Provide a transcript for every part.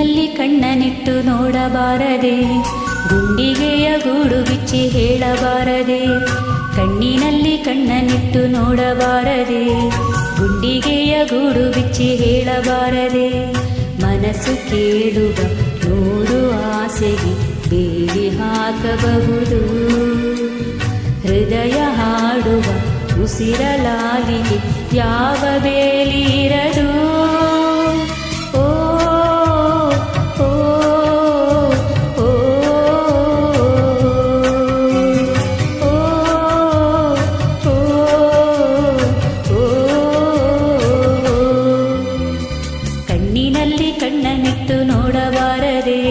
ಕಣ್ಣಿನಲ್ಲಿ ಕಣ್ಣನಿಟ್ಟು ನೋಡಬಾರದೆ, ಗುಂಡಿಗೆಯ ಗೂಡು ಬಿಚ್ಚಿ ಹೇಳಬಾರದೆ. ಕಣ್ಣಿನಲ್ಲಿ ಕಣ್ಣನಿಟ್ಟು ನೋಡಬಾರದೆ, ಗುಂಡಿಗೆಯ ಗೂಡು ಬಿಚ್ಚಿ ಹೇಳಬಾರದೆ. ಮನಸ್ಸು ಕೇಳುವ ನೂರು ಆಸೆಗೆ ಬೇಲಿ ಹಾಕಬಹುದು, ಹೃದಯ ಹಾಡುವ ಉಸಿರಲಾಲಿಗೆ ಯಾವ ಬೇಲಿ ಇರದು. ಓ ಓ ಓ ಓ ಓ ಕಣ್ಣಿನಲ್ಲಿ ಕಣ್ಣನಿಟ್ಟು ನೋಡಬಾರದೆ,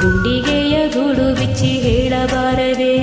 ಗುಂಡಿಗೆಯ ಗೂಡು ಬಿಚ್ಚಿ ಹೇಳಬಾರದೆ.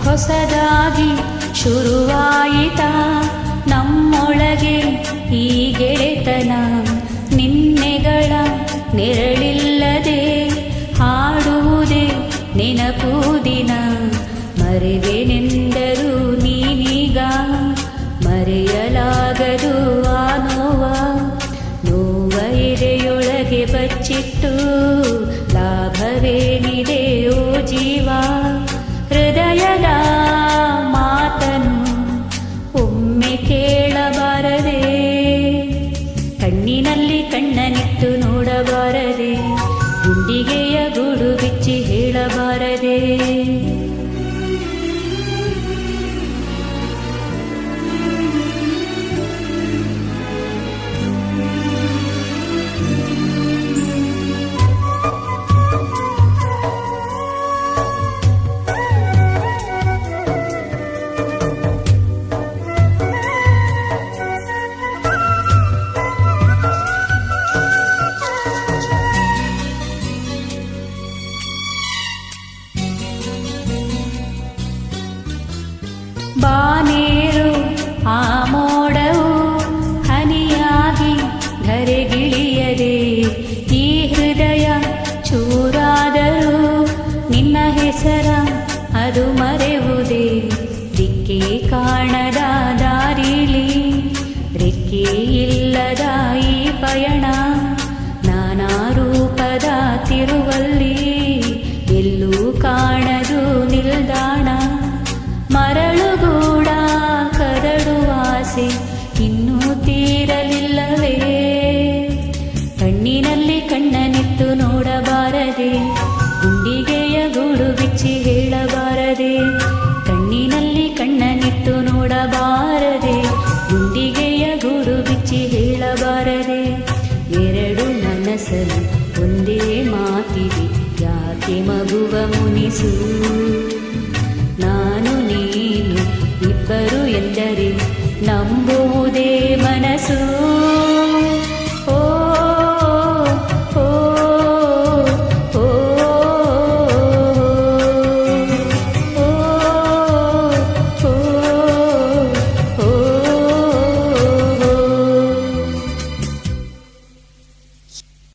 ಹೊಸದಾಗಿ ಶುರುವಾಯಿತ ನಮ್ಮೊಳಗೆ ಈ ಗೆಳೆತನ, ನಿನ್ನೆಗಳ ನೆರಳಿಲ್ಲದೆ ಹಾಡುವುದೇ ನೆನಪು ದಿನ. ಮರೆವೆನೆಂದರೂ ನೀನೀಗ ಮರೆಯಲಾಗದು ಆ ನೋವ ಎದೆಯೊಳಗೆ ಬಚ್ಚಿಟ್ಟು ಲಾಭವೇನಿದೆ ಓ ಜೀವ. ಹೃದಯದ ಮಾತನು ಒಮ್ಮೆ ಕೇಳಬಾರದೆ, ಕಣ್ಣಿನಲ್ಲಿ ಕಣ್ಣನಿಟ್ಟು ನೋಡಬಾರದೆ, ಗುಂಡಿಗೆಯ ಗೂಡು ಬಿಚ್ಚಿ ಹೇಳಬಾರದೆ. ಬಾನೇರು ಆ ಮೋಡವು ಹನಿಯಾಗಿ ಧರೆಗಿಳಿಯದೆ, ಈ ಹೃದಯ ಚೂರಾದರೂ ನಿನ್ನ ಹೆಸರ ಅದು ಮರೆಯುವುದೇ. ದಿಕ್ಕೇ ಕಾಣದ ದಾರಿಲಿ ರೆಕ್ಕೆ ಇಲ್ಲದ ಈ ಪಯಣ, ನಾನಾ ರೂಪದ ತಿರುವಲ್ಲಿ ಎಲ್ಲೂ ಕಾಣದು ನಿಲ್ದಾಣ. ಮರಳುಗೂಡ ಕರಡುವಾಸೆ ಇನ್ನೂ ತೀರಲಿಲ್ಲವೇ, ಕಣ್ಣಿನಲ್ಲಿ ಕಣ್ಣನಿಟ್ಟು ನೋಡಬಾರದೆ, ಗುಂಡಿಗೆಯ ಗೂಡು ಬಿಚ್ಚಿ ಹೇಳಬಾರದೆ. ಕಣ್ಣಿನಲ್ಲಿ ಕಣ್ಣನಿಟ್ಟು ನೋಡಬಾರದೆ, ಗುಂಡಿಗೆಯ ಗೂಡು ಬಿಚ್ಚಿ ಹೇಳಬಾರದೆ. ಎರಡು ಮನಸ್ಸಲ್ಲಿ ಒಂದೇ ಮಾತಿದೆ, ಯಾಕೆ ಮಗುವ ಮುನಿಸು.